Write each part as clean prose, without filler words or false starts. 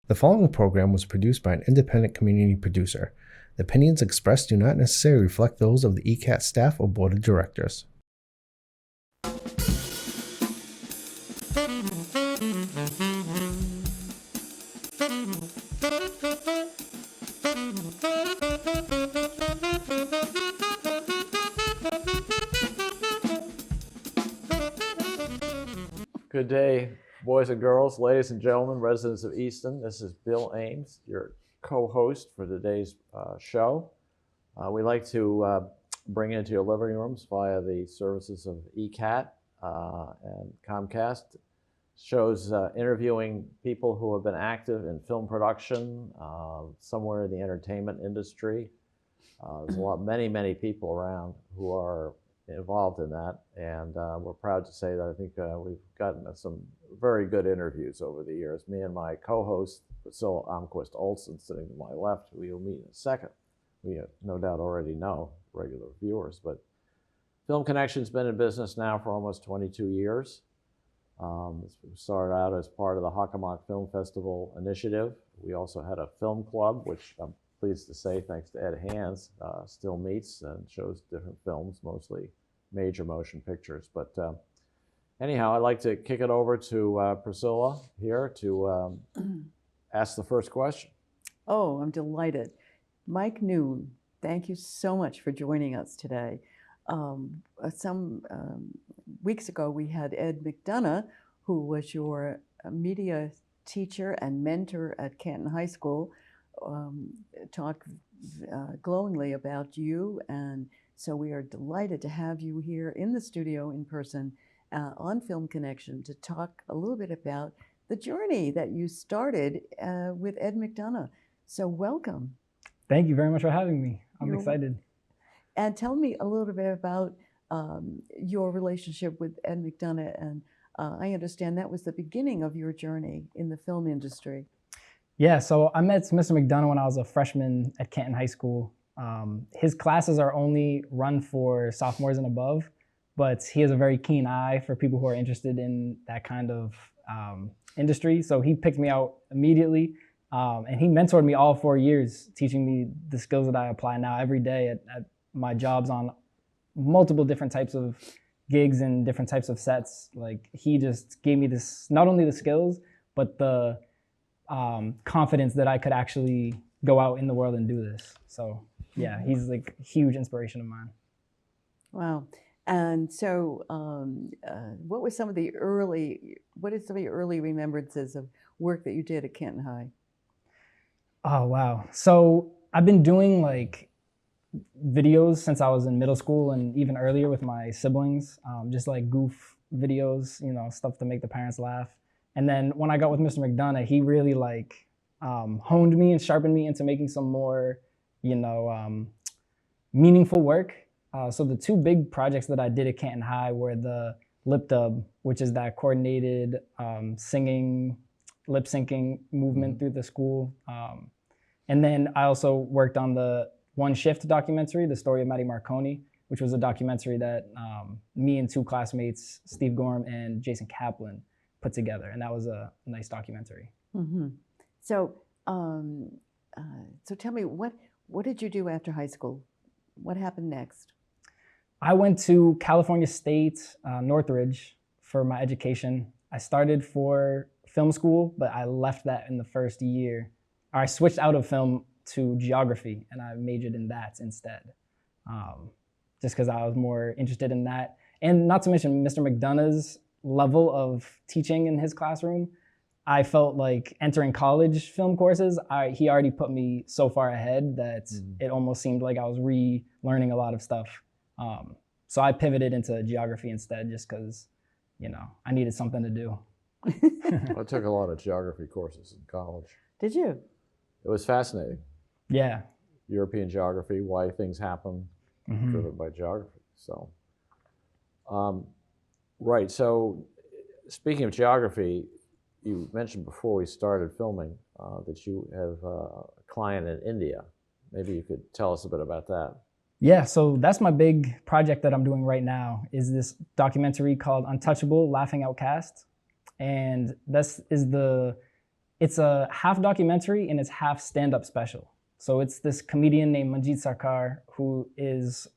The following program was produced by an independent community producer. The opinions expressed do not necessarily reflect those of the ECAT staff or board of directors. Good day, boys and girls, ladies and gentlemen, residents of Easton. This is Bill Ames, your co-host for today's show. We like to bring into your living rooms via the services of ECAT and Comcast. Shows interviewing people who have been active in film production, somewhere in the entertainment industry. There's many people around who are involved in that, and we're proud to say that I think we've gotten some very good interviews over the years. Me and my co-host, Priscilla Almquist Olsen, sitting to my left, who you'll meet in a second. We no doubt already know, regular viewers, but Film Connection's been in business now for almost 22 years. It started out as part of the Hockomock Film Festival initiative. We also had a film club, which I'm pleased to say, thanks to Ed Hands, still meets and shows different films, mostly major motion pictures. But anyhow, I'd like to kick it over to Priscilla here to ask the first question. Oh, I'm delighted. Mike Noone, thank you so much for joining us today. Some weeks ago, we had Ed McDonough, who was your media teacher and mentor at Canton High School, talk glowingly about you, and so we are delighted to have you here in the studio in person on Film Connection to talk a little bit about the journey that you started with Ed McDonough. So welcome. Thank you very much for having me. I'm excited. And tell me a little bit about your relationship with Ed McDonough, and I understand that was the beginning of your journey in the film industry. Yeah, so I met Mr. McDonough when I was a freshman at Canton High School. His classes are only run for sophomores and above, but he has a very keen eye for people who are interested in that kind of industry. So he picked me out immediately, and he mentored me all 4 years, teaching me the skills that I apply now every day at my jobs on multiple different types of gigs and different types of sets. Like, he just gave me this, not only the skills, but the confidence that I could actually go out in the world and do this. So yeah, he's like a huge inspiration of mine. Wow. And so what are some of your early remembrances of work that you did at Canton High? Oh, wow. So I've been doing like videos since I was in middle school and even earlier with my siblings, just like goof videos, you know, stuff to make the parents laugh. And then when I got with Mr. McDonough, he really like honed me and sharpened me into making some more, you know, meaningful work. So the two big projects that I did at Canton High were the lip dub, which is that coordinated singing, lip syncing movement through the school. And then I also worked on the One Shift documentary, The Story of Matty Marconi, which was a documentary that me and two classmates, Steve Gorham and Jason Kaplan, put together, and that was a nice documentary. Mm-hmm. So, so tell me, what did you do after high school? What happened next? I went to California State, Northridge, for my education. I started for film school, but I left that in the first year. Or I switched out of film to geography, and I majored in that instead, just because I was more interested in that. And not to mention Mr. McDonough's level of teaching in his classroom. I felt like entering college film courses, he already put me so far ahead that it almost seemed like I was relearning a lot of stuff. So I pivoted into geography instead, just because, you know, I needed something to do. I took a lot of geography courses in college. Did you? It was fascinating. Yeah. European geography, why things happen, driven by geography. So, right. So, speaking of geography, you mentioned before we started filming that you have a client in India. Maybe you could tell us a bit about that. Yeah, so that's my big project that I'm doing right now, is this documentary called Untouchable, Laughing Outcast. And this is the It's a half documentary and it's half stand-up special. So it's this comedian named Manjeet Sarkar who is,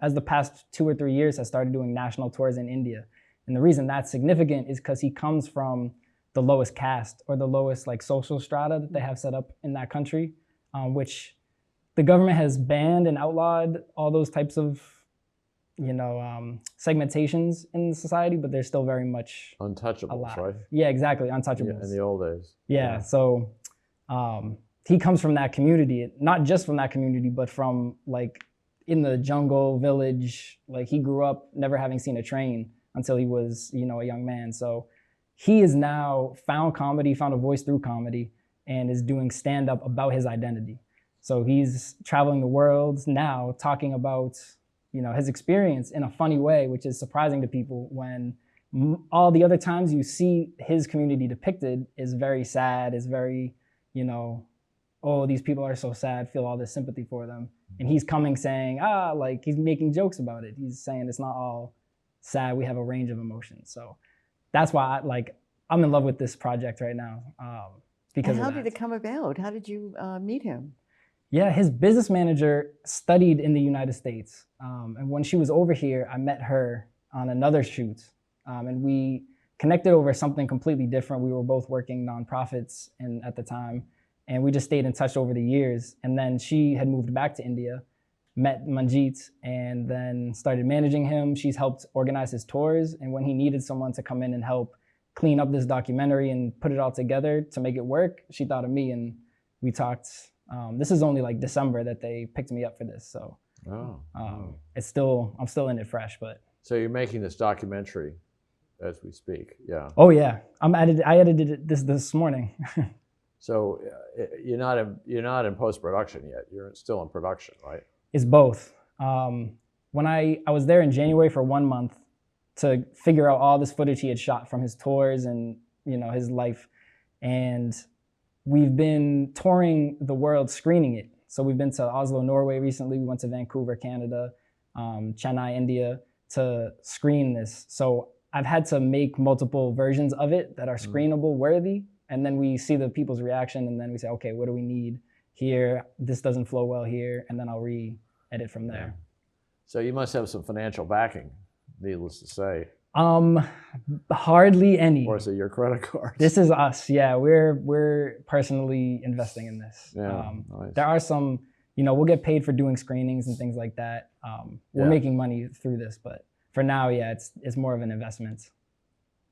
as the past 2 or 3 years, has started doing national tours in India. And the reason that's significant is because he comes from the lowest caste or the lowest like social strata that they have set up in that country, which the government has banned and outlawed all those types of, segmentations in society, but they're still very much Untouchables, alive. right? Yeah, exactly, untouchables. In the old days. Yeah, so he comes from that community, not just from that community, but from like in the jungle village. Like he grew up never having seen a train until he was, a young man. So he is now found a voice through comedy, and is doing stand-up about his identity. So he's traveling the world now talking about, his experience in a funny way, which is surprising to people when all the other times you see his community depicted is very sad, is very, oh, these people are so sad, feel all this sympathy for them. And he's coming saying, like he's making jokes about it. He's saying it's not all sad, we have a range of emotions. So that's why I'm in love with this project right now. Because and how did it come about? How did you meet him? Yeah, his business manager studied in the United States. And when she was over here, I met her on another shoot. And we connected over something completely different. We were both working nonprofits at the time. And we just stayed in touch over the years. And then she had moved back to India, met Manjeet, and then started managing him. She's helped organize his tours. And when he needed someone to come in and help clean up this documentary and put it all together to make it work, she thought of me, and we talked. This is only like December that they picked me up for this, so I'm still in it fresh. But so you're making this documentary as we speak, yeah? Oh yeah, I edited it this morning. So you're not in post-production yet. You're still in production, right? It's both. When I was there in January for 1 month to figure out all this footage he had shot from his tours and his life, and we've been touring the world screening it. So we've been to Oslo, Norway recently. We went to Vancouver, Canada, Chennai, India to screen this. So I've had to make multiple versions of it that are screenable worthy. And then we see the people's reaction, and then we say, okay, what do we need here? This doesn't flow well here. And then I'll re-edit from there. So you must have some financial backing, needless to say. Hardly any. Or is it your credit cards? This is us. Yeah, we're personally investing in this. Yeah, nice. There are some, we'll get paid for doing screenings and things like that. We're making money through this, but for now, yeah, it's more of an investment.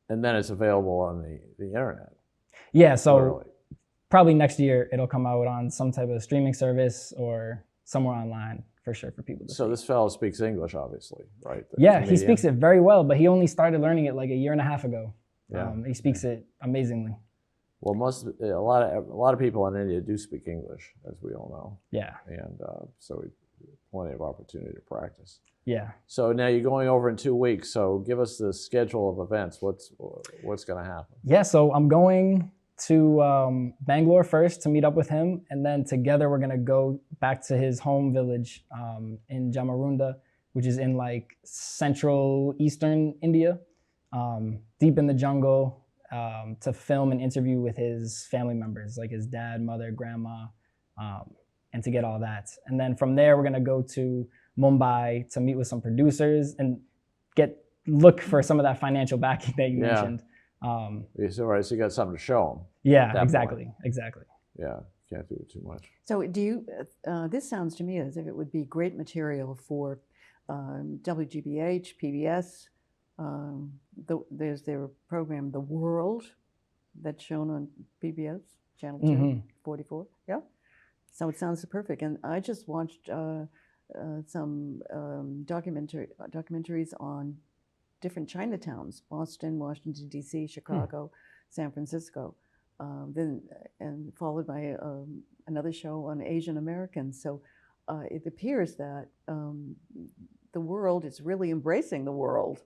And then it's available on the internet. Yeah, so Literally. Probably next year it'll come out on some type of streaming service or somewhere online for sure for people to see. So this fellow speaks English, obviously, right? Yeah, he speaks it very well, but he only started learning it like a year and a half ago. Yeah. He speaks it amazingly. Well, a lot of people in India do speak English, as we all know. Yeah. And so plenty of opportunity to practice. Yeah. So now you're going over in 2 weeks. So give us the schedule of events. What's going to happen? Yeah. So I'm going to Bangalore first to meet up with him, and then together we're going to go back to his home village in Jamarunda, which is in like central eastern India, deep in the jungle, to film an interview with his family members, like his dad, mother, grandma, and to get all that. And then from there, we're going to go to Mumbai to meet with some producers and look for some of that financial backing that you mentioned. So you got something to show them. Yeah, exactly. Yeah, can't do it too much. So do you, this sounds to me as if it would be great material for WGBH, PBS. There's their program, The World, that's shown on PBS, Channel 2, 44. Yeah. So it sounds perfect. And I just watched some documentaries on different Chinatowns: Boston, Washington, D.C., Chicago, San Francisco, and followed by another show on Asian Americans. So it appears that the world is really embracing the world,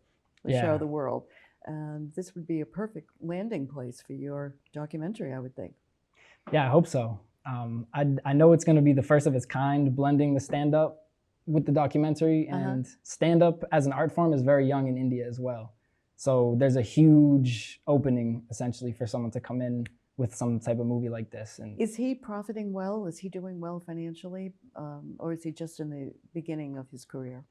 show the world. And this would be a perfect landing place for your documentary, I would think. Yeah, I hope so. I know it's going to be the first of its kind, blending the stand-up with the documentary, and stand-up as an art form is very young in India as well. So there's a huge opening essentially for someone to come in with some type of movie like this. And Is he profiting well? Is he doing well financially? Or is he just in the beginning of his career?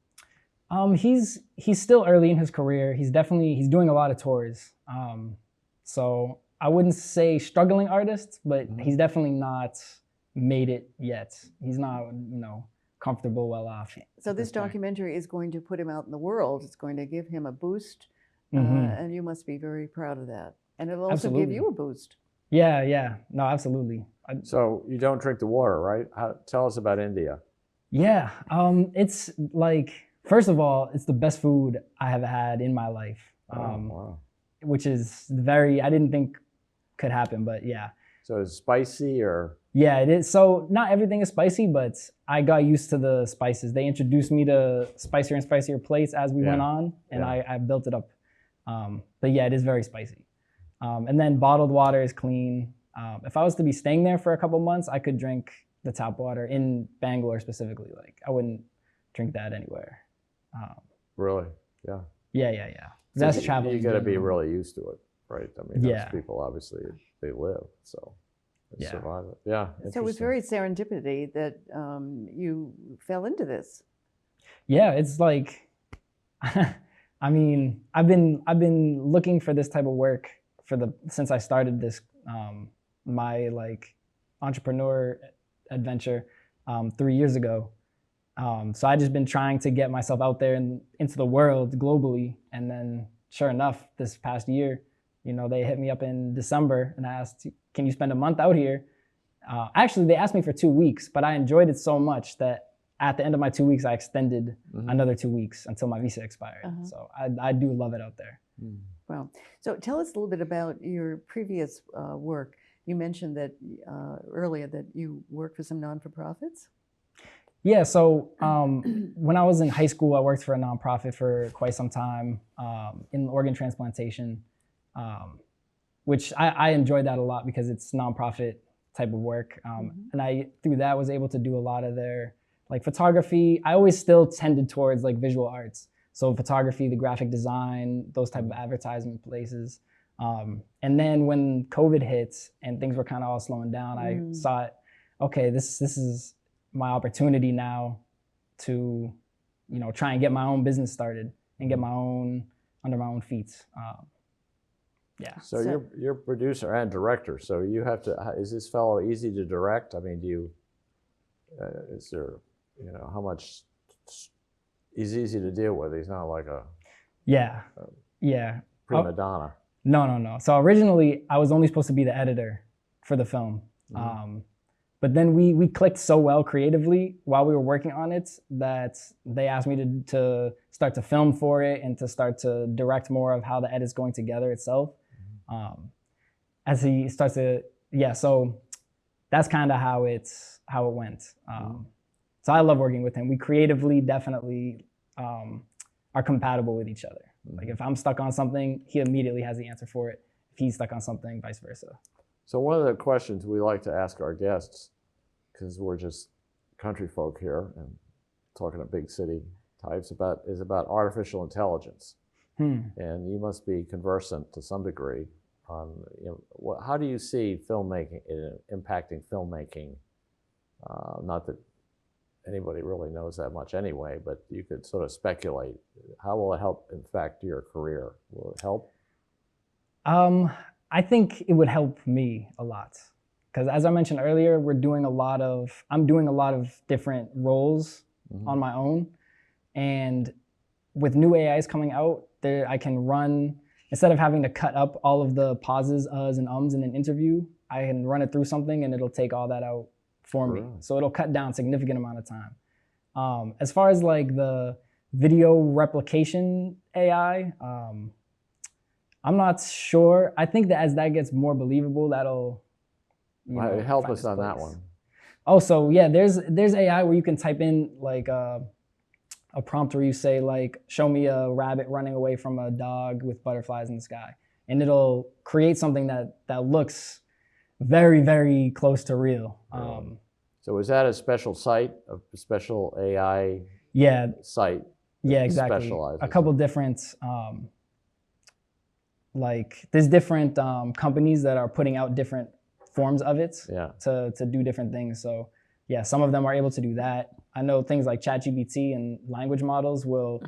he's still early in his career. He's doing a lot of tours. So I wouldn't say struggling artist, but he's definitely not made it yet. He's not, comfortable, well off. So this documentary is going to put him out in the world. It's going to give him a boost, and you must be very proud of that. And it'll also give you a boost. Yeah. No, absolutely. So you don't drink the water, right? Tell us about India. Yeah, it's like, first of all, it's the best food I have had in my life, Wow. which is I didn't think could happen, but yeah. So it's spicy or? Yeah, it is. So not everything is spicy, but I got used to the spices. They introduced me to spicier and spicier plates as we went on, and I built it up. But yeah, it is very spicy. And then bottled water is clean. If I was to be staying there for a couple months, I could drink the tap water in Bangalore specifically. Like, I wouldn't drink that anywhere. Really? Yeah. Yeah. That's traveling. You got to be really used to it, right? I mean, those people obviously, they live, so they survive it. Yeah. So it was very serendipity that you fell into this. Yeah, it's like, I mean, I've been looking for this type of work since I started this my like entrepreneur adventure 3 years ago. So I just been trying to get myself out there and into the world globally. And then sure enough, this past year, they hit me up in December and I asked, can you spend a month out here? Actually, they asked me for 2 weeks, but I enjoyed it so much that at the end of my 2 weeks, I extended another 2 weeks until my visa expired. So I do love it out there. Wow. So tell us a little bit about your previous work. You mentioned that earlier that you worked for some non-for-profits. Yeah, so when I was in high school, I worked for a nonprofit for quite some time in organ transplantation, which I enjoyed that a lot because it's nonprofit type of work. And I, through that, was able to do a lot of their like photography. I always still tended towards like visual arts. So photography, the graphic design, those type of advertisement places. And then when COVID hit and things were kind of all slowing down, I thought, okay, this is my opportunity now to, try and get my own business started and get under my own feet. Yeah. So you're producer and director. So you have to. Is this fellow easy to direct? I mean, is there, how much? He's easy to deal with. He's not like a prima donna. No. So originally, I was only supposed to be the editor for the film. But then we clicked so well creatively while we were working on it that they asked me to start to film for it and to start to direct more of how the edit's going together itself. As he starts to, so that's kind of how it went. So I love working with him. We creatively definitely are compatible with each other. Like if I'm stuck on something, he immediately has the answer for it. If he's stuck on something, vice versa. So one of the questions we like to ask our guests, because we're just country folk here and talking to big city types, is about artificial intelligence. And you must be conversant to some degree on, how do you see filmmaking impacting filmmaking? Not that anybody really knows that much anyway, but you could sort of speculate. How will it help, in fact, your career? Will it help? I think it would help me a lot. Because as I mentioned earlier, I'm doing a lot of different roles on my own. And with new AIs coming out, I can run, instead of having to cut up all of the pauses, uhs, and ums in an interview, I can run it through something and it'll take all that out for me. So it'll cut down a significant amount of time. As far as like the video replication AI, I'm not sure. I think that as that gets more believable, that'll help us on that one. Oh, so yeah, there's AI where you can type in like a prompt where you say like, show me a rabbit running away from a dog with butterflies in the sky. And it'll create something that looks very, very close to real. So is that a special site, a special AI site? Yeah, exactly. Specializes? A couple different, there's different companies that are putting out different forms of it Yeah. to do different things. So yeah, some of them are able to do that. I know things like ChatGPT and language models will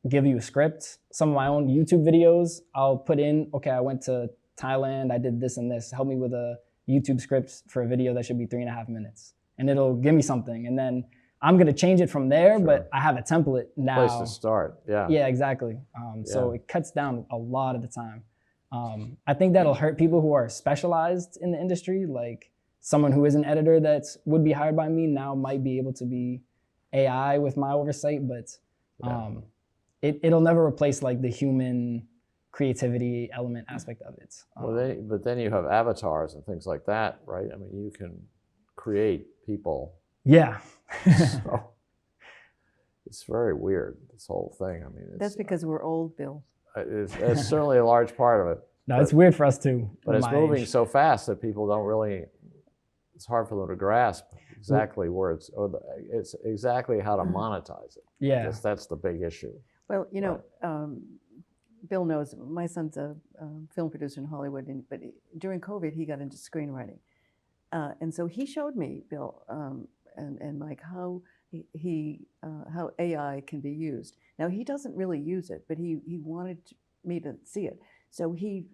give you a script. Some of my own YouTube videos, I'll put in, okay, I went to Thailand, I did this and this, help me with a YouTube script for a video that should be 3.5 minutes. And it'll give me something. And then I'm gonna change it from there, Sure. but I have a template now. Place to start. Yeah. Yeah, exactly. So Yeah. it cuts down a lot of the time. I think that'll hurt people who are specialized in the industry, like someone who is an editor that would be hired by me now might be able to be AI with my oversight, but it'll never replace like the human creativity element aspect of it. But then you have avatars and things like that, right? I mean, you can create people. Yeah. So it's very weird, this whole thing. I mean, That's because we're old, Bill. it's certainly a large part of it. No, it's weird for us too. But it's my moving age. so fast that people don't really, it's hard for them to grasp exactly where it's exactly how to monetize it. Yeah. That's the big issue. Well, you know, Bill knows my son's a film producer in Hollywood, but during COVID, he got into screenwriting. And so he showed me, Bill and Mike, how how AI can be used. Now, he doesn't really use it, but he wanted me to see it. So he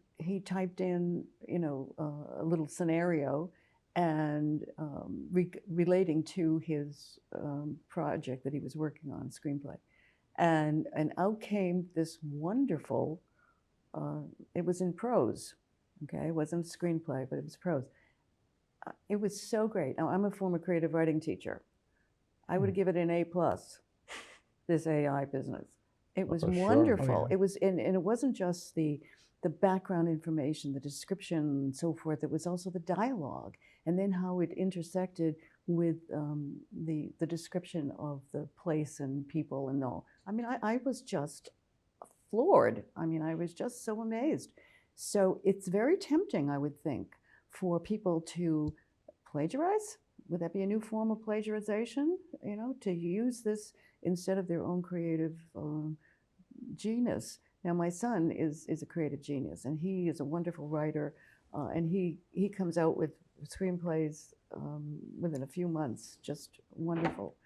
typed in, you know, a little scenario and relating to his project that he was working on, screenplay. And out came this wonderful, it was in prose, okay? It wasn't screenplay, but it was prose. It was so great. Now, I'm a former creative writing teacher. I would give it an A+, this AI business. It was wonderful. Oh, yeah. It was, and it wasn't just the background information, the description and so forth. It was also the dialogue, and then how it intersected with the description of the place and people and all. I mean, I was just floored. I mean, I was just so amazed. So it's very tempting, I would think, for people to plagiarize. Would that be a new form of plagiarization? You know, to use this instead of their own creative genius. Now, my son is a creative genius, and he is a wonderful writer, and he comes out with screenplays within a few months, just wonderful.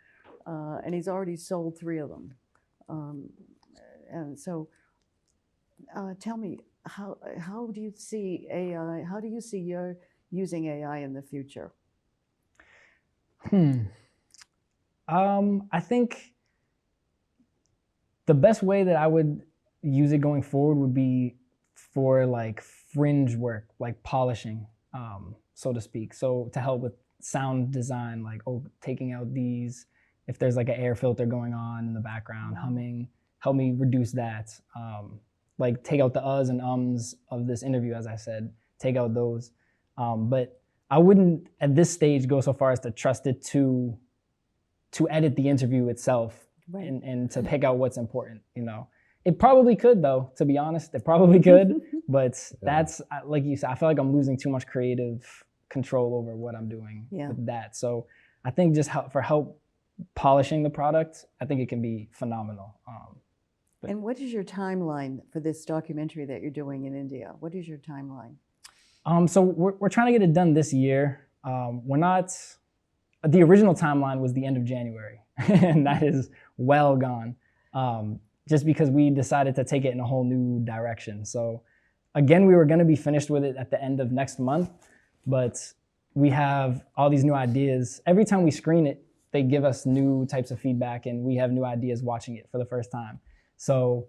And he's already sold 3 of them. And so, tell me, how do you see AI? How do you see your using AI in the future? I think the best way that I would use it going forward would be for like fringe work, like polishing, so to speak. So to help with sound design, like taking out these, if there's like an air filter going on in the background, humming, help me reduce that. Like take out the uhs and ums of this interview, as I said, take out those. But I wouldn't at this stage go so far as to trust it to edit the interview itself, right, and to pick out what's important, you know. It probably could, though, to be honest. It probably could, but that's, like you said, I feel like I'm losing too much creative control over what I'm doing with that. So I think just for help polishing the product, I think it can be phenomenal. And what is your timeline for this documentary that you're doing in India? What is your timeline? So we're trying to get it done this year. We're not, the original timeline was the end of January, and that is well gone. Just because we decided to take it in a whole new direction. So again, we were gonna be finished with it at the end of next month, but we have all these new ideas. Every time we screen it, they give us new types of feedback, and we have new ideas watching it for the first time. So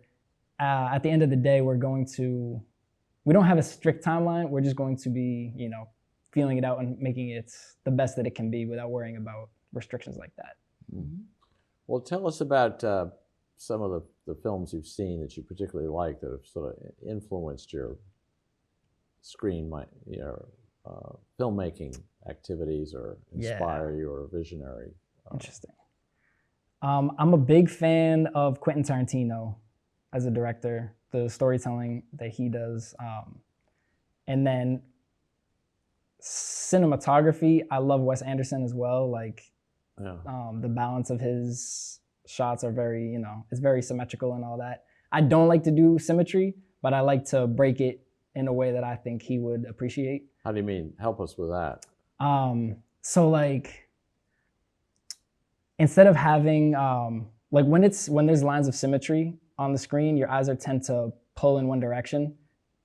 at the end of the day, we don't have a strict timeline. We're just going to be, you know, feeling it out and making it the best that it can be without worrying about restrictions like that. Mm-hmm. Well, tell us about some of the films you've seen that you particularly like that have sort of influenced your filmmaking activities or inspire you or visionary. Interesting. I'm a big fan of Quentin Tarantino as a director, the storytelling that he does. And then cinematography, I love Wes Anderson as well. Like the balance of his shots are very, you know, it's very symmetrical and all that. I don't like to do symmetry, but I like to break it in a way that I think he would appreciate. How do you mean? Help us with that. So like, instead of having like when there's lines of symmetry on the screen, your eyes tend to pull in one direction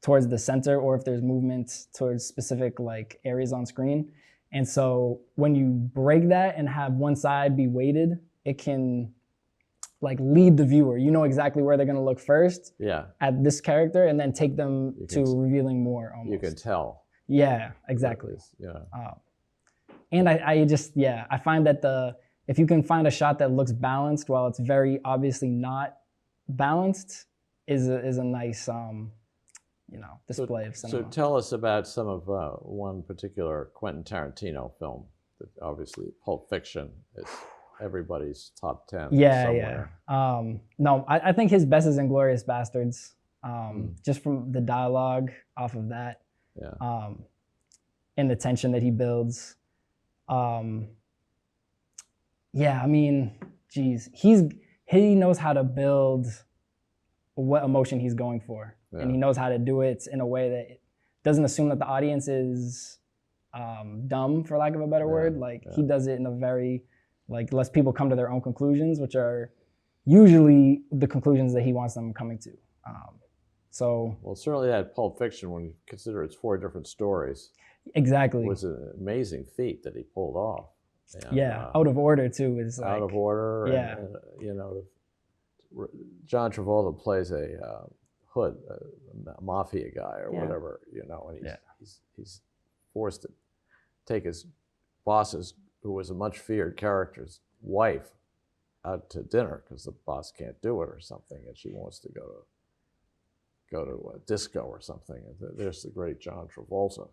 towards the center, or if there's movement towards specific like areas on screen. And so when you break that and have one side be weighted, it can like lead the viewer. You know exactly where they're going to look first at this character, and then take them to revealing more almost. You can tell. Yeah, exactly. Yeah. And I find that if you can find a shot that looks balanced while it's very obviously not balanced, is a nice display of cinema. So tell us about some of one particular Quentin Tarantino film. That obviously, Pulp Fiction is everybody's top 10 somewhere. No, I think his best is Inglourious Bastards. Just from the dialogue off of that, and the tension that he builds. I mean, geez, he knows how to build what emotion he's going for, and he knows how to do it in a way that it doesn't assume that the audience is dumb, for lack of a better word. Like he does it in a very lets people come to their own conclusions, which are usually the conclusions that he wants them coming to. Well, certainly that Pulp Fiction, when you consider it's 4 different stories, exactly, was an amazing feat that he pulled off. And, Out of Order too is Out of Order. Yeah, and, John Travolta plays a hood, a mafia guy or whatever, and he's forced to take his boss's, who was a much feared character's wife, out to dinner because the boss can't do it or something, and she wants to go to a disco or something. And there's the great John Travolta,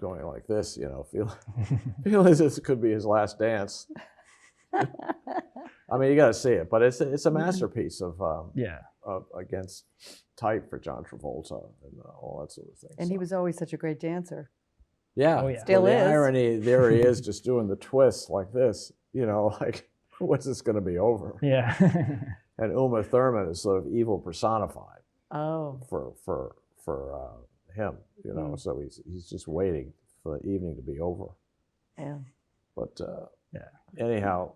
going like this, feeling as if it could be his last dance. I mean, you got to see it, but it's a masterpiece of against type for John Travolta and all that sort of thing. And he was always such a great dancer. Yeah, Still is. The irony, there he is, just doing the twist like this. Like, when's this going to be over? Yeah. And Uma Thurman is sort of evil personified. Oh. For him, so he's just waiting for the evening to be over. Yeah. But anyhow,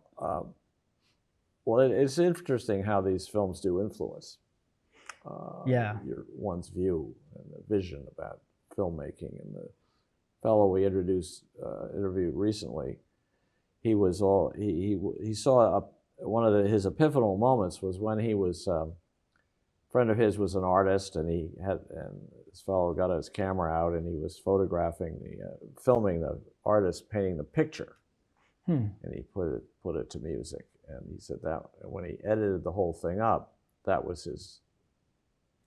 it's interesting how these films do influence one's view and the vision about filmmaking. And the fellow we interviewed recently, he saw one of his epiphanal moments was when he was. Friend of his was an artist, and this fellow got his camera out, and he was filming the artist painting the picture, and he put it to music. And he said that when he edited the whole thing up, that was his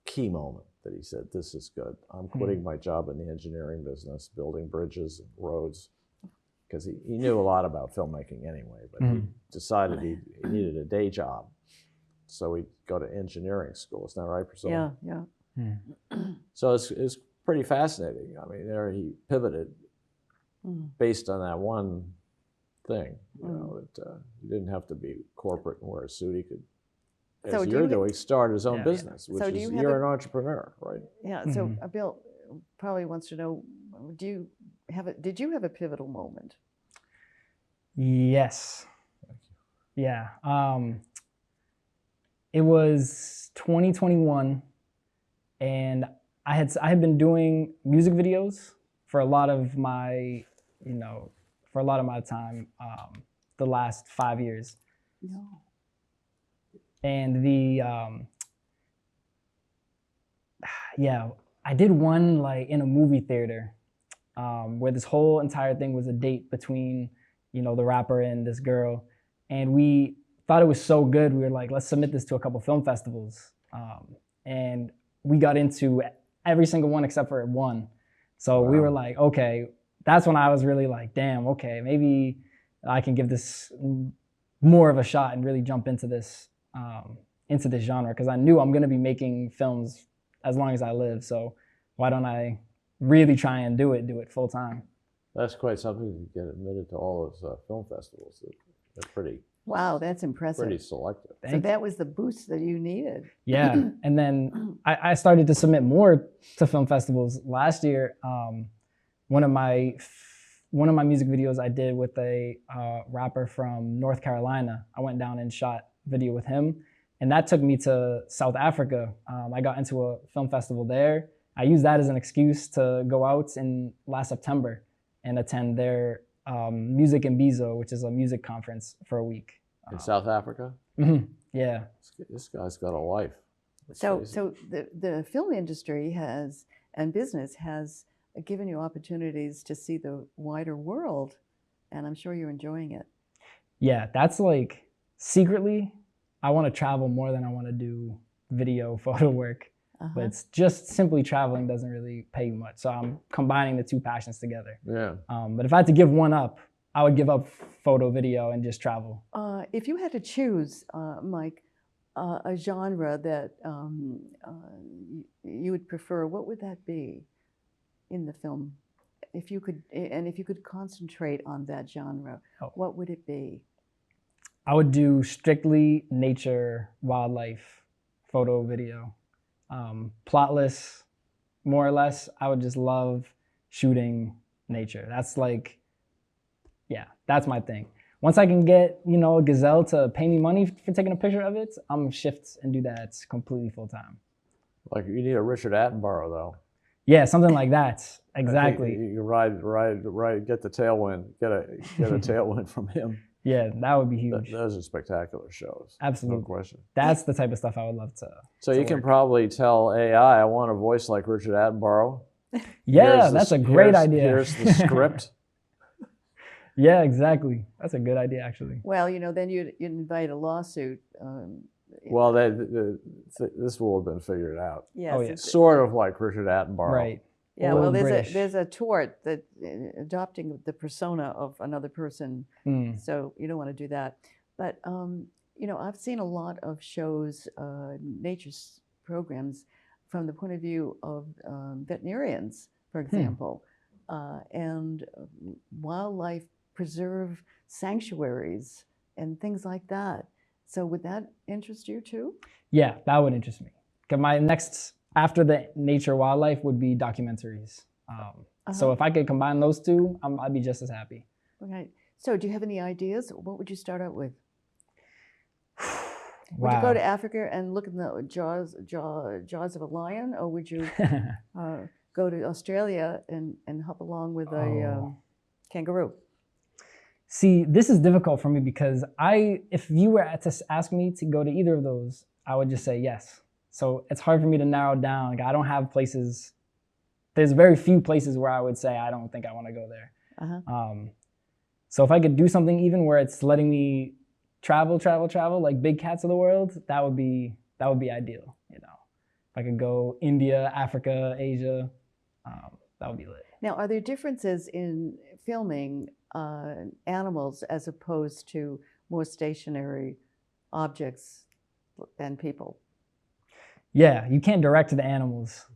key moment. That he said, "This is good. I'm quitting my job in the engineering business, building bridges and roads," because he knew a lot about filmmaking anyway, but he decided he needed a day job. So we go to engineering school. Isn't that right, Priscilla? Yeah. So it's pretty fascinating. I mean, there he pivoted based on that one thing. That he didn't have to be corporate and wear a suit. He could, as you're doing, start his own business, which is you're an entrepreneur, right? Yeah. So Bill probably wants to know: did you have a pivotal moment? Yes. Thank you. Yeah. It was 2021, and I had been doing music videos for a lot of my time the last 5 years. No. And I did one in a movie theater where this whole entire thing was a date between the rapper and this girl, and we thought it was so good, we were like, let's submit this to a couple film festivals. And we got into every single one except for one. So we were like, okay, that's when I was really like, damn, okay, maybe I can give this more of a shot and really jump into this genre, because I knew I'm gonna be making films as long as I live. So why don't I really try and do it full time? That's quite something to get admitted to all those film festivals. They're pretty. Wow, that's impressive. Pretty selective. So that was the boost that you needed. Yeah, and then I started to submit more to film festivals last year, one of my music videos I did with a rapper from North Carolina. I went down and shot video with him, and that took me to South Africa. I got into a film festival there. I used that as an excuse to go out in last September and attend their Music in Bizo, which is a music conference for a week. In South Africa? Yeah. This guy's got a life. So the film industry and business has given you opportunities to see the wider world, and I'm sure you're enjoying it. Yeah, that's like, secretly, I want to travel more than I want to do video photo work. But it's just simply traveling doesn't really pay you much. So I'm combining the two passions together. Yeah. But if I had to give one up, I would give up photo, video, and just travel. If you had to choose, Mike, a genre that you would prefer, what would that be in the film? If you could concentrate on that genre, what would it be? I would do strictly nature, wildlife, photo, video. Plotless, more or less. I would just love shooting nature. That's like, yeah, that's my thing. Once I can get, a gazelle to pay me money for taking a picture of it, I'm gonna shift and do that completely full time. Like you need a Richard Attenborough though. Yeah, something like that. Exactly. You ride, get the tailwind, get a tailwind from him. Yeah, that would be huge. Those are spectacular shows. Absolutely. No question. That's the type of stuff I would love to. So you can probably tell AI, I want a voice like Richard Attenborough. Yeah, that's a great idea. Here's the script. Yeah, exactly. That's a good idea, actually. Well, then you'd invite a lawsuit. Well, this will have been figured out. Yes, oh, yeah. Sort of like Richard Attenborough. Right. Yeah, well, British. there's a tort that adopting the persona of another person, so you don't want to do that. But I've seen a lot of shows, nature programs, from the point of view of veterinarians, for example, and wildlife preserve sanctuaries and things like that. So would that interest you too? Yeah, that would interest me. 'Cause my next, after the nature wildlife, would be documentaries. So if I could combine those two, I'd be just as happy. Okay. So do you have any ideas? What would you start out with? Wow. Would you go to Africa and look in the jaws of a lion, or would you go to Australia and hop along with a kangaroo? See, this is difficult for me because if you were to ask me to go to either of those, I would just say yes. So it's hard for me to narrow down. Like, I don't have places. There's very few places where I would say I don't think I want to go there. So if I could do something even where it's letting me travel, like big cats of the world, that would be ideal. If I could go India, Africa, Asia, that would be lit. Now, are there differences in filming animals as opposed to more stationary objects and people? Yeah, you can't direct the animals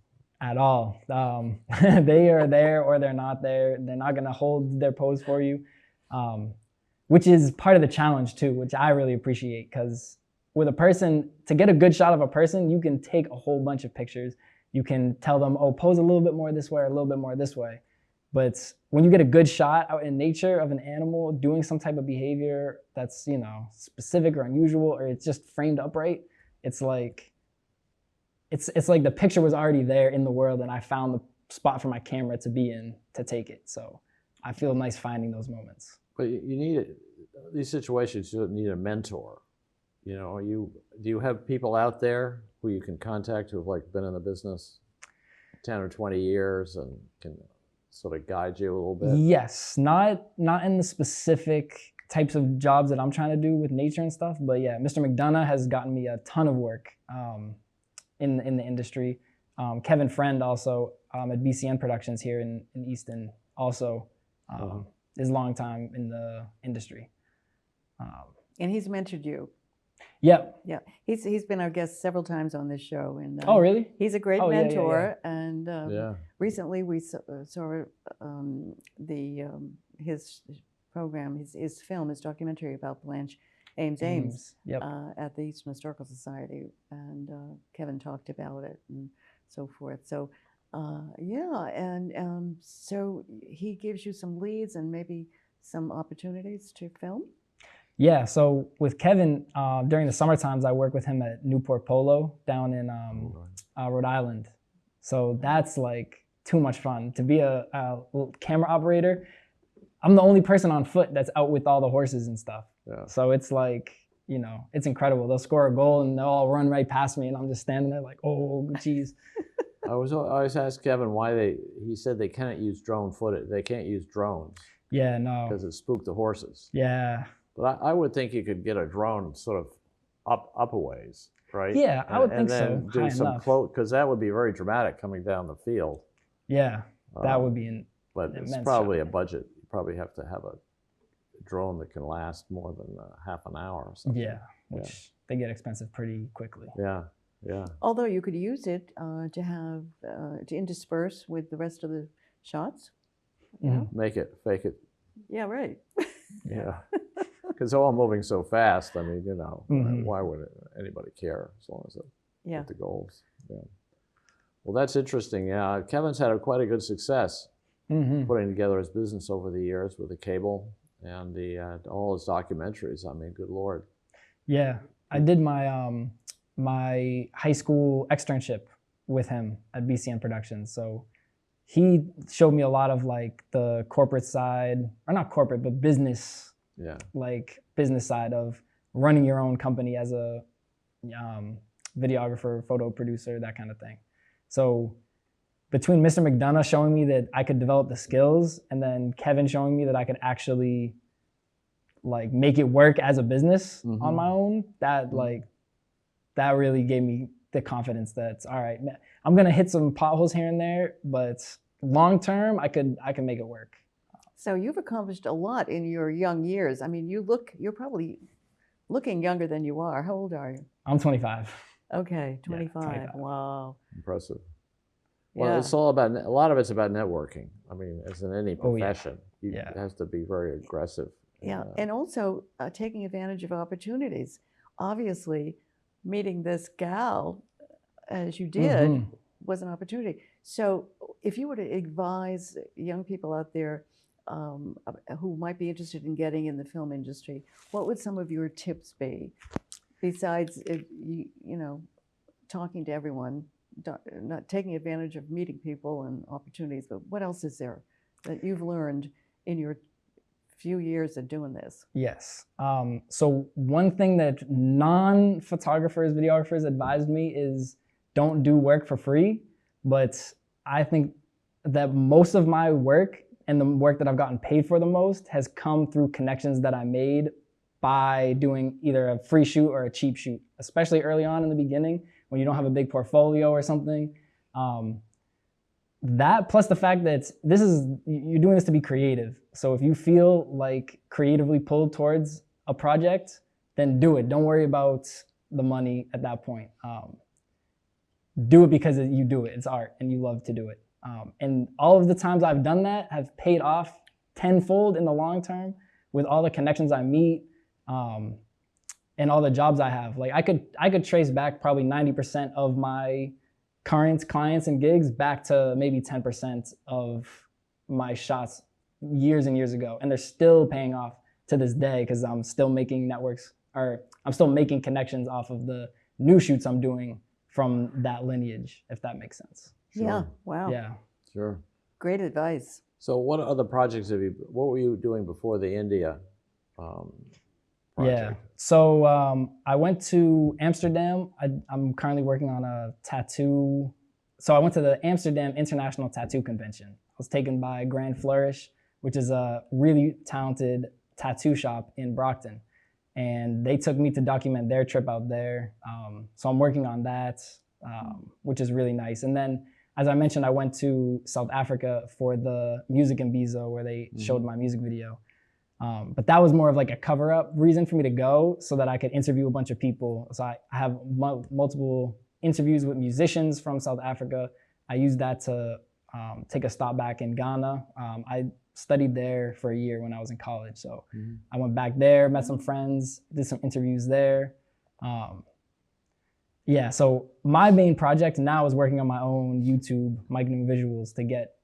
at all. They are there or they're not there. They're not going to hold their pose for you, which is part of the challenge too, which I really appreciate, because with a person, to get a good shot of a person, you can take a whole bunch of pictures. You can tell them, oh, pose a little bit more this way or a little bit more this way. But when you get a good shot out in nature of an animal doing some type of behavior that's, specific or unusual, or it's just framed upright, it's like the picture was already there in the world and I found the spot for my camera to be in to take it. So I feel nice finding those moments. But you need these situations, you need a mentor. Do you have people out there who you can contact who have been in the business 10 or 20 years and can sort of guide you a little bit? Yes, not in the specific types of jobs that I'm trying to do with nature and stuff, but yeah, Mr. McDonough has gotten me a ton of work in the industry. Kevin Friend also at BCN Productions here in Easton also is a long time in the industry. And he's mentored you. Yep. Yeah, he's been our guest several times on this show, and oh really? He's a great mentor, and recently we saw his program, his film, his documentary about Blanche Ames Yep. At the Eastern Historical Society, and Kevin talked about it and so forth. So Yeah, and so he gives you some leads and maybe some opportunities to film. Yeah, so with Kevin, during the summer times, I work with him at Newport Polo down in Rhode Island. So that's like too much fun to be a camera operator. I'm the only person on foot that's out with all the horses and stuff. Yeah. So it's like, you know, it's incredible. They'll score a goal and they'll all run right past me, and I'm just standing there like, oh, geez. I always asked Kevin why he said they can't use drone footage. They can't use drones. Yeah, no. Because it spooked the horses. Yeah. But I would think you could get a drone sort of up a ways, right? Yeah, I would think so. And then do some close, because that would be very dramatic coming down the field. Yeah, that would be an But it's probably a budget. You probably have to have a drone that can last more than half an hour or something. Yeah, which they get expensive pretty quickly. Yeah, yeah. Although you could use it to have to intersperse with the rest of the shots. You know? Fake it. Yeah, right. Yeah. Because they're all moving so fast. I mean, you know, why would anybody care as long as they hit the goals? Yeah. Well, that's interesting. Yeah, Kevin's had quite a good success putting together his business over the years with the cable and all his documentaries. I mean, good Lord. Yeah, I did my my high school externship with him at BCN Productions. So he showed me a lot of like the corporate side, or not corporate, but business. Yeah. Like business side of running your own company as a videographer, photo producer, that kind of thing. So between Mr. McDonough showing me that I could develop the skills, and then Kevin showing me that I could actually like make it work as a business on my own, that really gave me the confidence that, all right, man, I'm gonna hit some potholes here and there, but long term I can make it work. So you've accomplished a lot in your young years. I mean, you're probably looking younger than you are. How old are you? I'm 25. Okay, 25. Yeah, 25. Wow. Impressive. Well, it's all about, a lot of it's about networking. I mean, as in any profession, it has to be very aggressive. Yeah, and also taking advantage of opportunities. Obviously, meeting this gal, as you did, was an opportunity. So if you were to advise young people out there who might be interested in getting in the film industry, what would some of your tips be? Besides, you know, talking to everyone, not taking advantage of meeting people and opportunities, but what else is there that you've learned in your few years of doing this? Yes. So one thing that non-photographers, videographers advised me is don't do work for free. But I think that most of my work and the work that I've gotten paid for the most has come through connections that I made by doing either a free shoot or a cheap shoot, especially early on in the beginning when you don't have a big portfolio or something. That plus the fact that you're doing this to be creative. So if you feel like creatively pulled towards a project, then do it. Don't worry about the money at that point. Do it because you do it. It's art and you love to do it. And all of the times I've done that have paid off tenfold in the long term with all the connections I meet and all the jobs I have. Like I could trace back probably 90% of my current clients and gigs back to maybe 10% of my shots years and years ago. And they're still paying off to this day because I'm still making I'm still making connections off of the new shoots I'm doing from that lineage, if that makes sense. Sure. Yeah, wow. Yeah. Sure. Great advice. So what other projects what were you doing before the India project? Yeah, so I went to Amsterdam. I'm currently working on a tattoo. So I went to the Amsterdam International Tattoo Convention. I was taken by Grand Flourish, which is a really talented tattoo shop in Brockton. And they took me to document their trip out there. So I'm working on that, which is really nice. And then, as I mentioned, I went to South Africa for the Music in Bizo, where they showed my music video. But that was more of like a cover-up reason for me to go so that I could interview a bunch of people. So I have multiple interviews with musicians from South Africa. I used that to take a stop back in Ghana. I studied there for a year when I was in college. So I went back there, met some friends, did some interviews there. Yeah, so my main project now is working on my own YouTube Mike Noone visuals to get,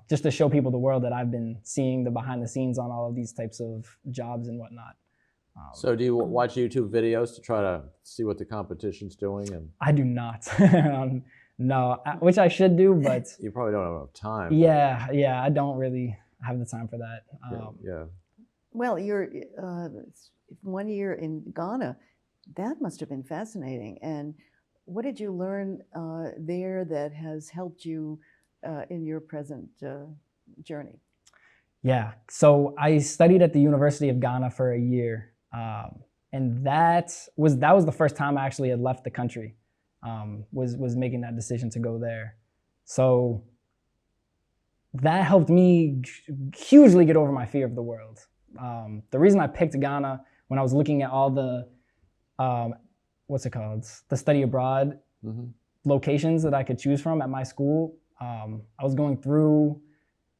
just to show people the world that I've been seeing the behind the scenes on all of these types of jobs and whatnot. So do you watch YouTube videos to try to see what the competition's doing? And I do not. No, which I should do, but you probably don't have enough time. yeah, I don't really have the time for that. Yeah. Well, you're 1 year in Ghana. That must have been fascinating. And what did you learn there that has helped you in your present journey? Yeah, so I studied at the University of Ghana for a year, and that was the first time I actually had left the country. Was making that decision to go there, so that helped me hugely get over my fear of the world. The reason I picked Ghana when I was looking at all the the study abroad locations that I could choose from at my school, I was going through,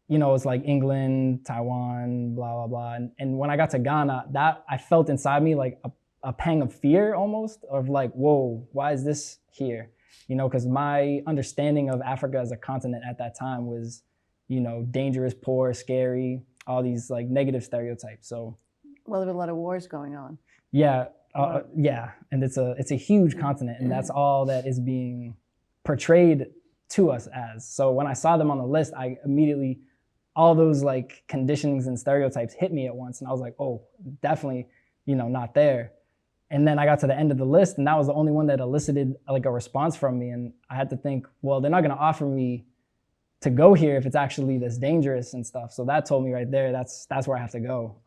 it's like England, Taiwan, blah, blah, blah. And when I got to Ghana, that I felt inside me like a pang of fear almost, of like, whoa, why is this here? Because my understanding of Africa as a continent at that time was, dangerous, poor, scary, all these like negative stereotypes. So, well, there were a lot of wars going on. Yeah, yeah, and it's a huge continent, and that's all that is being portrayed to us as. So when I saw them on the list, I immediately, all those like conditionings and stereotypes hit me at once, and I was like, oh, definitely, not there. And then I got to the end of the list, and that was the only one that elicited like a response from me, and I had to think, well, they're not going to offer me to go here if it's actually this dangerous and stuff. So that told me right there, that's where I have to go.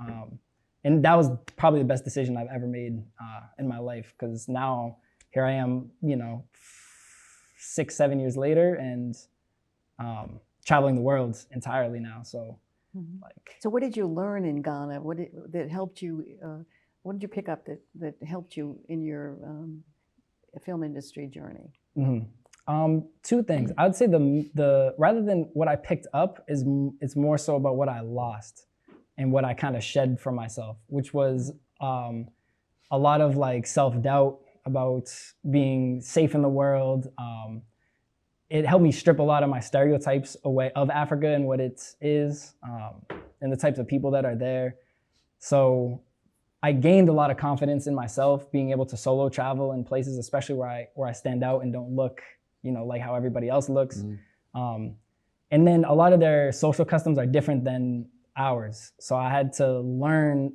And that was probably the best decision I've ever made in my life, because now here I am, 6-7 years later, and traveling the world entirely now. So, So what did you learn in Ghana? That helped you? What did you pick up that helped you in your film industry journey? Two things. I would say the rather than what I picked up it's more so about what I lost and what I kind of shed from myself, which was a lot of like self-doubt about being safe in the world. It helped me strip a lot of my stereotypes away of Africa and what it is, and the types of people that are there. So I gained a lot of confidence in myself, being able to solo travel in places, especially where I stand out and don't look, like how everybody else looks. And then a lot of their social customs are different than ours. So I had to learn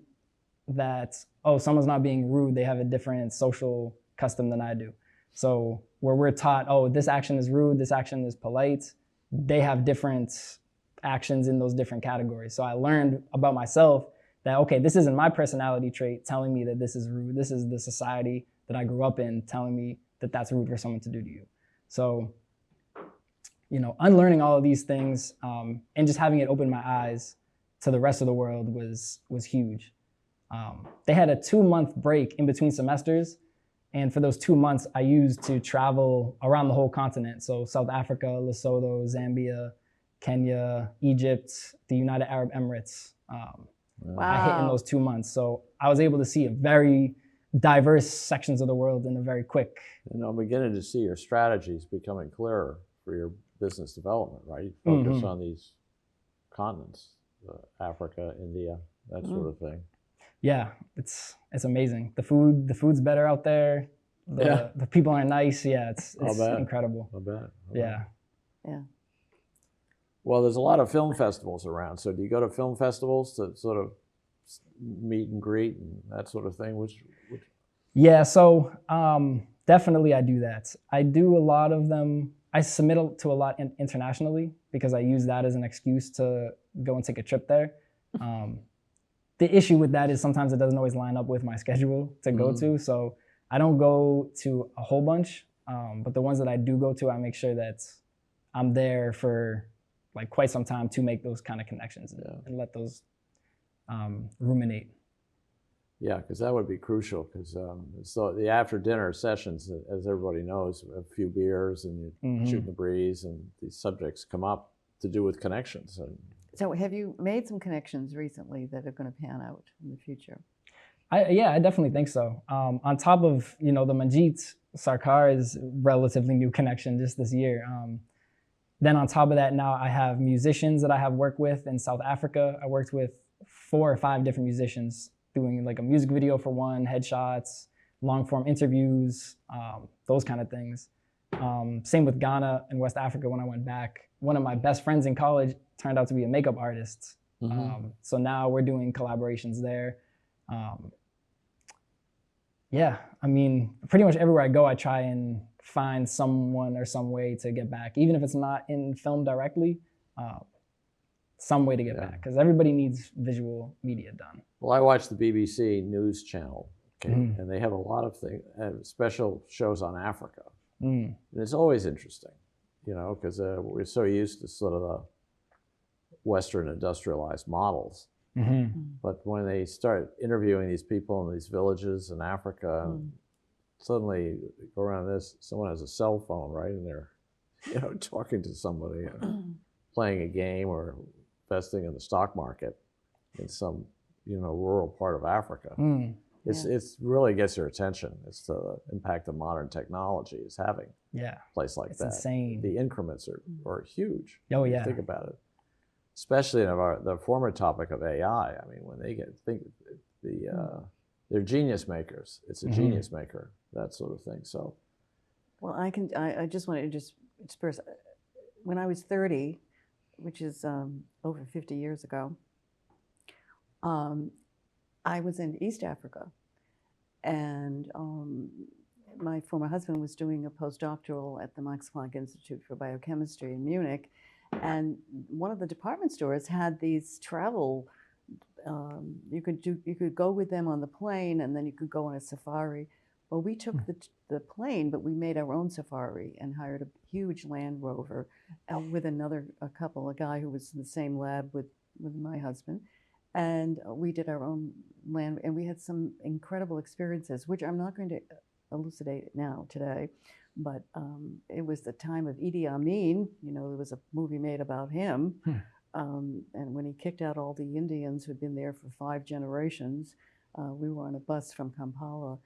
that, oh, someone's not being rude, they have a different social custom than I do. So where we're taught, oh, this action is rude, this action is polite, they have different actions in those different categories. So I learned about myself that, okay, this isn't my personality trait telling me that this is rude. This is the society that I grew up in telling me that that's rude for someone to do to you. So, unlearning all of these things and just having it open my eyes to the rest of the world was huge. They had a 2-month break in between semesters. And for those 2 months, I used to travel around the whole continent. So South Africa, Lesotho, Zambia, Kenya, Egypt, the United Arab Emirates. Wow. I hit in those 2 months. So I was able to see a very diverse sections of the world in a very quick. I'm beginning to see your strategies becoming clearer for your business development, right? You focus on these continents, Africa, India, that sort of thing. Yeah, it's amazing. The food's better out there. The people are nice. Yeah, it's incredible. I bet. Yeah. Yeah. Well, there's a lot of film festivals around. So do you go to film festivals to sort of meet and greet and that sort of thing? Yeah, so definitely I do that. I do a lot of them. I submit to a lot internationally because I use that as an excuse to go and take a trip there. The issue with that is sometimes it doesn't always line up with my schedule to go to. So I don't go to a whole bunch, but the ones that I do go to, I make sure that I'm there for like quite some time to make those kind of connections and let those ruminate. Yeah, because that would be crucial. Because so the after dinner sessions, as everybody knows, a few beers and you're shooting the breeze, and these subjects come up to do with connections. So have you made some connections recently that are going to pan out in the future? I definitely think so. On top of the Manjeet Sarkar is relatively new connection just this year. Then on top of that, now I have musicians that I have worked with in South Africa. I worked with 4 or 5 different musicians doing like a music video for one, headshots, long form interviews, those kind of things. Same with Ghana and West Africa when I went back. One of my best friends in college turned out to be a makeup artist. So now we're doing collaborations there. Yeah, I mean, pretty much everywhere I go, I try and find someone or some way to get back, even if it's not in film directly, some way to get back, because everybody needs visual media done. Well, I watch the BBC News Channel, okay, and they have a lot of special shows on Africa. And it's always interesting, you know, because we're so used to sort of the Western industrialized models. But when they start interviewing these people in these villages in Africa, suddenly you go around this, someone has a cell phone, right? And they're, you know, talking to somebody, playing a game or investing in the stock market in some, you know, rural part of Africa. It's really gets your attention. It's the impact that modern technology is having. A place like that. It's insane. The increments are huge. Oh yeah. Think about it. Especially in the former topic of AI. I mean, when they they're genius makers. It's a genius maker, that sort of thing. So, well, I just wanted to just express, when I was 30, which is over 50 years ago, I was in East Africa, and my former husband was doing a postdoctoral at the Max Planck Institute for Biochemistry in Munich. And one of the department stores had these travel. You could go with them on the plane, and then you could go on a safari. Well, we took the plane, but we made our own safari and hired a huge Land Rover with a guy who was in the same lab with my husband, and we did our own land, and we had some incredible experiences, which I'm not going to elucidate now today. But it was the time of Idi Amin. You know, there was a movie made about him. And when he kicked out all the Indians who'd been there for 5 generations, we were on a bus from Kampala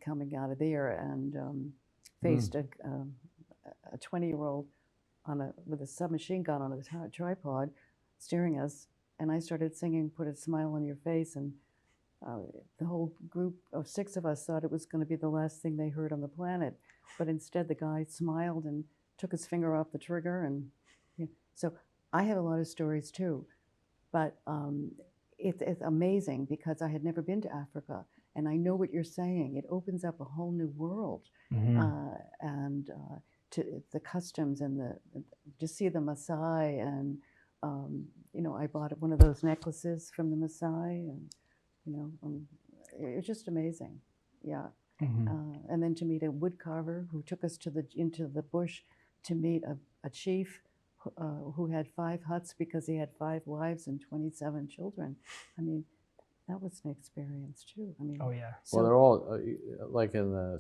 coming out of there and faced a 20-year-old with a submachine gun on a tripod staring at us. And I started singing, "Put a Smile on Your Face." And the whole group of 6 of us thought it was going to be the last thing they heard on the planet. But instead, the guy smiled and took his finger off the trigger. And so I have a lot of stories too. But it's amazing because I had never been to Africa. And I know what you're saying. It opens up a whole new world. And to the customs and to see the Maasai. And, you know, I bought one of those necklaces from the Maasai. And, you know, it was just amazing. Yeah. And then to meet a wood carver who took us into the bush to meet a chief who had 5 huts because he had 5 wives and 27 children. I mean, that was an experience too. I mean, well, they're all like in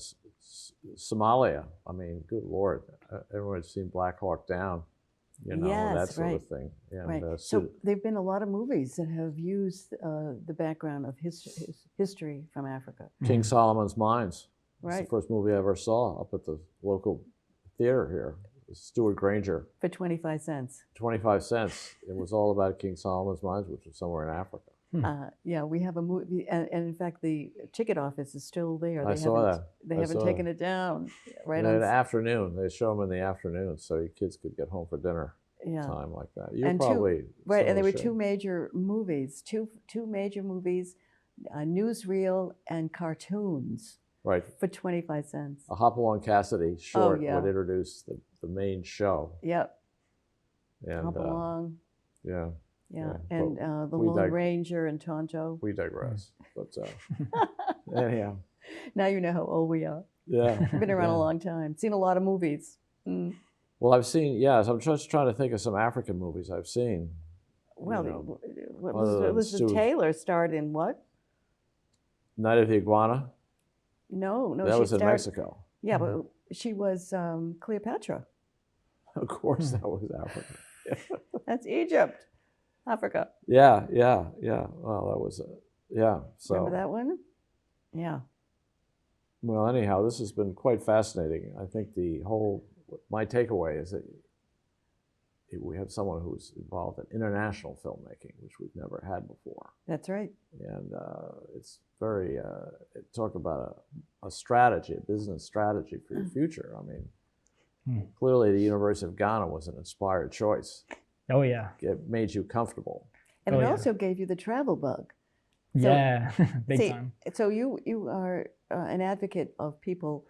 Somalia. I mean, good Lord, everyone's seen Black Hawk Down. You know, that sort of thing. And, so there've been a lot of movies that have used the background of history from Africa. King Solomon's Mines. It's the first movie I ever saw up at the local theater here. Stuart Granger. For 25 cents. 25 cents. It was all about King Solomon's Mines, which was somewhere in Africa. Yeah, we have a movie, and in fact, the ticket office is still there. I saw that. They haven't taken it down. Right in the afternoon. They show them in the afternoon, so your kids could get home for dinner. Time like that. You probably and there were 2 major movies, two major movies, newsreel and cartoons. Right. For 25 cents. A Hopalong Cassidy short would introduce the main show. Yep. And, Hopalong. Yeah. And the Lone Ranger and Tonto. We digress. But anyhow. Now you know how old we are. Yeah. We've been around a long time. Seen a lot of movies. Well, I've seen, so I'm just trying to think of some African movies I've seen. Well, Elizabeth Taylor starred in what? Night of the Iguana? No. That was in Mexico. Yeah, but she was Cleopatra. Of course, that was Africa. That's Egypt. Africa. Yeah. Well, that was, So remember that one? Yeah. Well, anyhow, this has been quite fascinating. I think my takeaway is that we have someone who's involved in international filmmaking, which we've never had before. That's right. And it's very, talk about a strategy, a business strategy for your future. I mean, clearly the University of Ghana was an inspired choice. Oh yeah. It made you comfortable. And Oh, it yeah. also gave you the travel bug. So- Yeah, big See, time. So you are an advocate of people,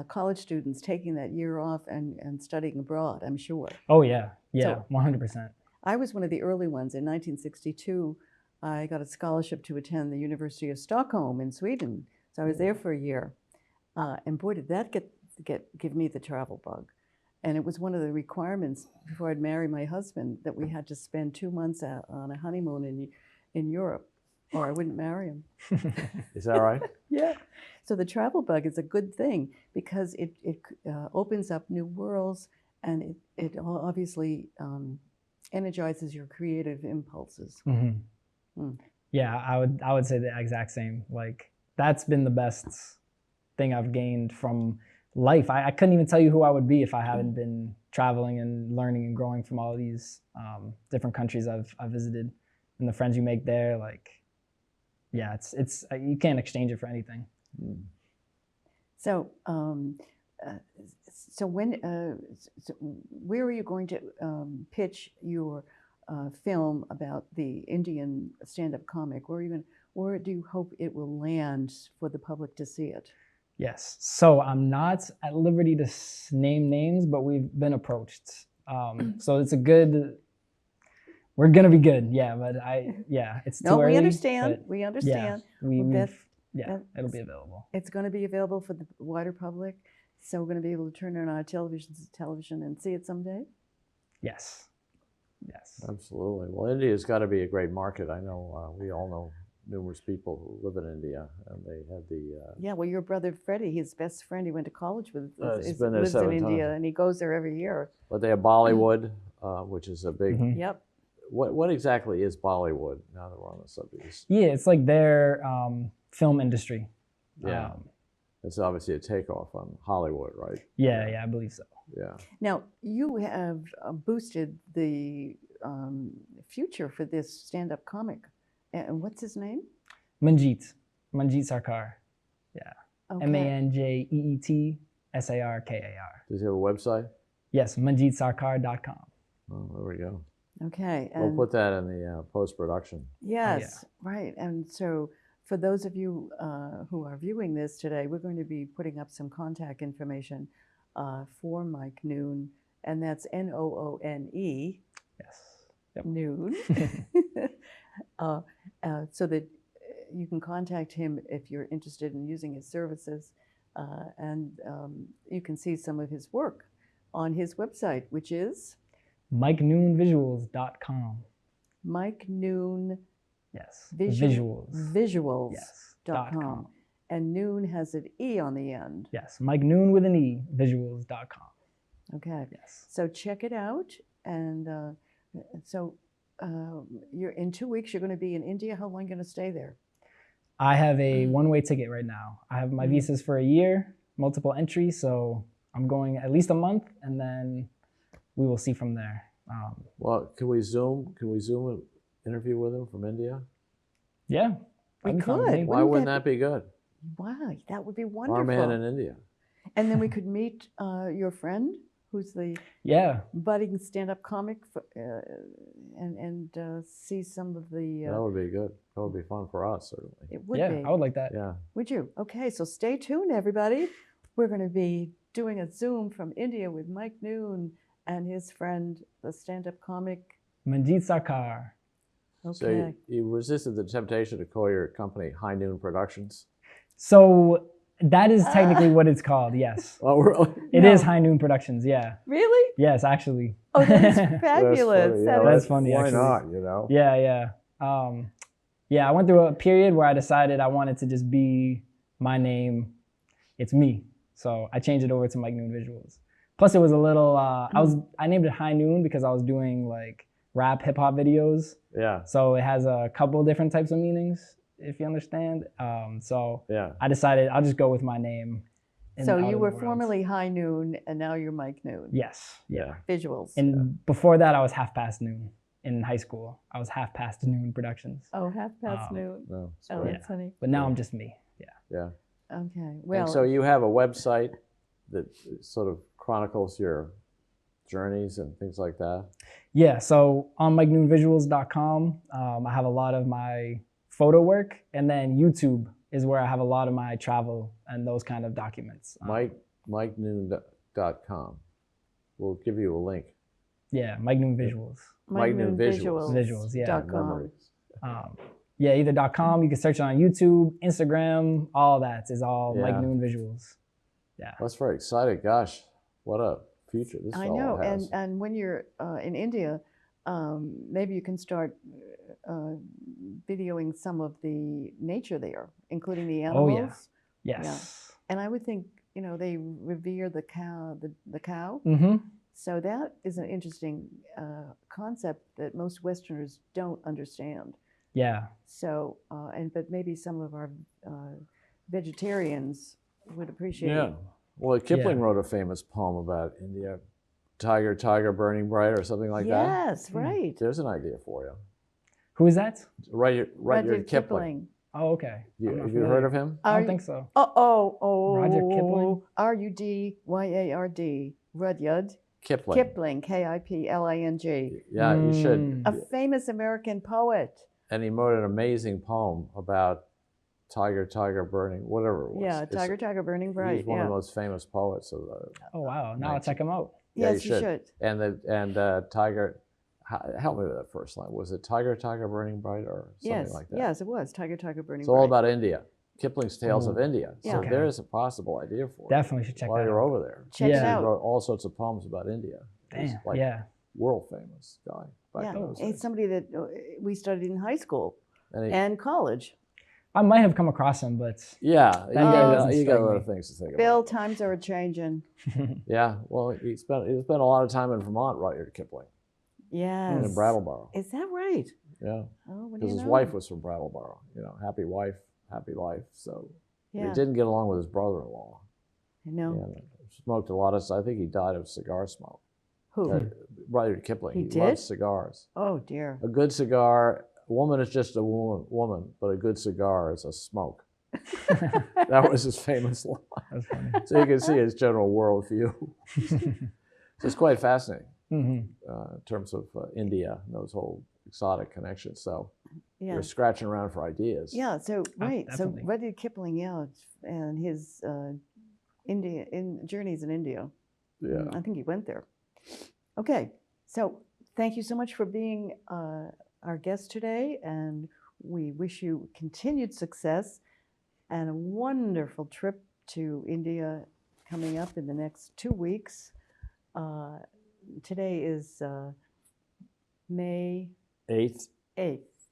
college students, taking that year off and studying abroad, I'm sure. Oh yeah, yeah, So- 100%. I was one of the early ones. In 1962, I got a scholarship to attend the University of Stockholm in Sweden. So I was there for a year. And boy, did that give me the travel bug. And it was one of the requirements before I'd marry my husband that we had to spend 2 months on a honeymoon in Europe, or I wouldn't marry him. Is that right? Yeah. So the travel bug is a good thing because it opens up new worlds, and it obviously energizes your creative impulses. Yeah, I would say the exact same. Like that's been the best thing I've gained from life. I couldn't even tell you who I would be if I hadn't been traveling and learning and growing from all of these different countries I've visited, and the friends you make there. Like, yeah, it's you can't exchange it for anything. So, where are you going to pitch your film about the Indian stand-up comic? Where do you hope it will land for the public to see it? Yes. So I'm not at liberty to name names, but we've been approached. So it's a good. We're gonna be good. Yeah, but it's too No, early. we understand. but We understand. Yeah, it'll be available. It's going to be available for the wider public, so we're going to be able to turn on our television and see it someday. Yes. Yes. Absolutely. Well, India's got to be a great market. I know we all know numerous people who live in India, and they had the. Yeah, well, your brother Freddie, his best friend he went to college with, he's been there lives in 7 India, times. and he goes there every year. But they have Bollywood, which is a big. Yep. What exactly is Bollywood? Now that we're on the subject. Yeah, it's like their film industry. Yeah. It's obviously a takeoff on Hollywood, right? Yeah, I believe so. Yeah. Now, you have boosted the future for this stand-up comic. And what's his name? Manjeet Sarkar. Yeah. Okay. ManjeetSarkar. Does he have a website? Yes, manjeetsarkar.com. Oh, there we go. Okay. We'll And put that in the post-production. yes, right. And so for those of you who are viewing this today, we're going to be putting up some contact information for Mike Noone, and that's Noone, Yes. Yep. Noone, so that you can contact him if you're interested in using his services, and you can see some of his work on his website, which is MikeNooneVisuals.com. Mike Noone Yes. Visuals. Yes. Visuals.com. And Noone has an E on the end. Yes. Mike Noone with an E. Visuals.com. Okay. Yes. So check it out. And you're in 2 weeks, you're going to be in India. How long are you going to stay there? I have a one-way ticket right now. I have my visas for a year, multiple entry, so I'm going at least a month, and then we will see from there. Well, can we Zoom an interview with him from India? Yeah. We that'd be fun with could. me. Why wouldn't that be good? Wow, that would be wonderful. Our man in India. And then we could meet your friend, who's the Yeah. budding stand-up comic, and see some of the. That would be good. That would be fun for us, certainly. It would Yeah, be. I would like that. Yeah. Would you? Okay, so stay tuned, everybody. We're going to be doing a Zoom from India with Mike Noone and his friend, the stand-up comic. Manjeet Sarkar. Okay. So you resisted the temptation to call your company High Noon Productions? So that is technically what it's called, yes. Oh, really? It No. is High Noon Productions, yeah. Really? Yes, actually. Oh, that is fabulous. Funny, That That's is- funny, Why actually. not, you know? Yeah. I went through a period where I decided I wanted to just be my name. It's me. So I changed it over to Mike Noone Visuals. Plus it was a little, I named it High Noon because I was doing like rap hip hop videos. Yeah. So it has a couple different types of meanings. if you understand. So Yeah. I decided I'll just go with my name. So out you in were the world. formerly High Noon, and now you're Mike Noon. Yes. Yeah. Visuals. And before that, I was half past noon in high school. I was half past noon productions. Oh, half past noon. No, it's Oh, great. that's funny. But now I'm just me. Yeah. Yeah. Okay. And Well, so you have a website that sort of chronicles your journeys and things like that. Yeah. So on MikeNoonVisuals.com, I have a lot of my photo work, and then YouTube is where I have a lot of my travel and those kind of documents. MikeNoon.com. We'll give you a link. Yeah, Mike Noon Visuals. Mike Noon Visuals. Visuals, yeah. dot com. Memories. Yeah, either .com, you can search it on YouTube, Instagram, all that is all Yeah. Mike Noon Visuals. Yeah. That's very exciting. Gosh, what a future this I fellow know. has. And when you're in India, maybe you can start videoing some of the nature there, including the Oh, animals. yeah. Yes. And I would think, they revere the cow, the cow. Mm-hmm. So that is an interesting concept that most Westerners don't understand. Yeah. So, but maybe some of our vegetarians would appreciate Yeah. it. Well, Kipling Yeah. wrote a famous poem about India, Tiger, Tiger, Burning Bright, or something like that. Yes, right. There's an idea for you. Who is that? Rudyard Kipling. Oh, okay. I'm not Have you familiar. heard of him? I Are don't you- think so. Roger Kipling? Rudyard. Rudyard Kipling. Kipling, Kipling. Yeah, you should. A famous American poet. And he wrote an amazing poem about Tiger, Tiger, Burning, whatever it was. Yeah, It's- Tiger, Tiger, Burning Bright. He's one of Yeah. the most famous poets of the. Oh, wow. Now I'll check him out. Yeah, Yes, you should. And Tiger, help me with that first line. Was it Tiger, Tiger, Burning Bright, or something Yes, like that? yes, it was Tiger, Tiger, Burning It's Bright. all about India. Kipling's Tales of Ooh. India. So Yeah. Okay. there is a possible idea for it. Definitely should check while that you're out. over there. Check it Yeah. He out. wrote all sorts of poems about India. He's Damn. like Yeah. world famous guy. Back Yeah, in those he's days. somebody that we studied in high school And he- and college. I might have come across him, but yeah, That guy doesn't you got a strike lot me. of things to think about. Bill, times are changing. Yeah, well, he spent a lot of time in Vermont, Rudyard Kipling, Yes. in Brattleboro. Is that right? Yeah, Oh, what do because you his know? wife was from Brattleboro. Happy wife, happy life. So Yeah. he didn't get along with his brother-in-law. I know. And smoked a lot of. I think he died of cigar smoke. Who? Rudyard Kipling. He He did? loved cigars. Oh, dear. A good cigar. A woman is just a woman, but a good cigar is a smoke. That was his famous line. that's funny. So you can see his general worldview. So it's quite fascinating Hmm. in terms of India and those whole exotic connections. So Yeah. you're scratching around for ideas. Yeah, so, right. So definitely. Rudyard Kipling, and his journeys in India. Yeah. I think he went there. Okay, so thank you so much for being our guest today, and we wish you continued success and a wonderful trip to India coming up in the next 2 weeks. Today is May 8th. 8th,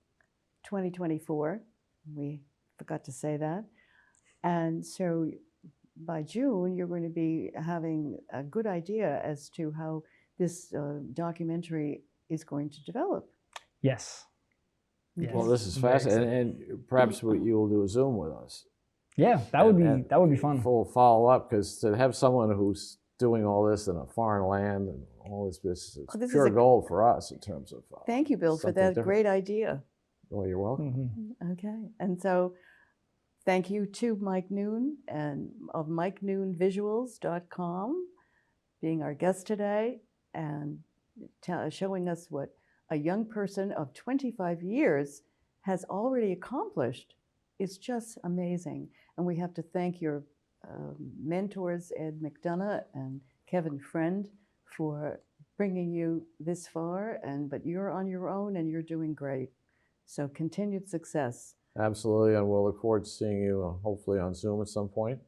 2024. We forgot to say that. And so by June, you're going to be having a good idea as to how this documentary is going to develop. Yes. Yes. Well, this is I'm very fascinating, and perhaps you will do a Zoom with us. Yeah, that would And be fun. Full follow up, because to have someone who's doing all this in a foreign land and all this business, it's Oh, this is pure a- gold for us in terms of. Thank you, Bill, for something that different. great idea. Well, you're welcome. Mhm. Okay, and so thank you to Mike Noone and of MikeNoonVisuals.com being our guest today and showing us what a young person of 25 years has already accomplished. It's just amazing. And we have to thank your mentors, Ed McDonough and Kevin Friend, for bringing you this far. But you're on your own and you're doing great. So continued success. Absolutely, and we'll look forward to seeing you hopefully on Zoom at some point.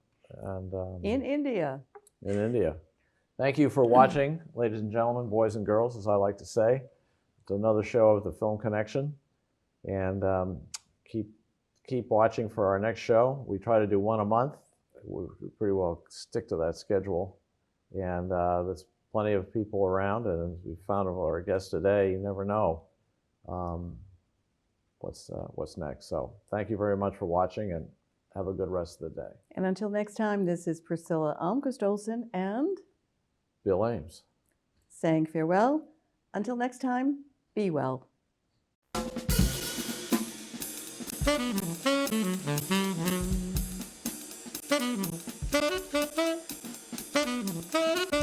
And In India. in India. Thank you for watching, ladies and gentlemen, boys and girls, as I like to say. It's another show of the Film Connection, and keep watching for our next show. We try to do one a month. We pretty well stick to that schedule, and there's plenty of people around. And as we found with our guest today, you never know. what's next. So thank you very much for watching, and have a good rest of the day. And until next time, this is Priscilla Almquist Olsen and Bill Ames. saying farewell. Until next time, be well. Thank you.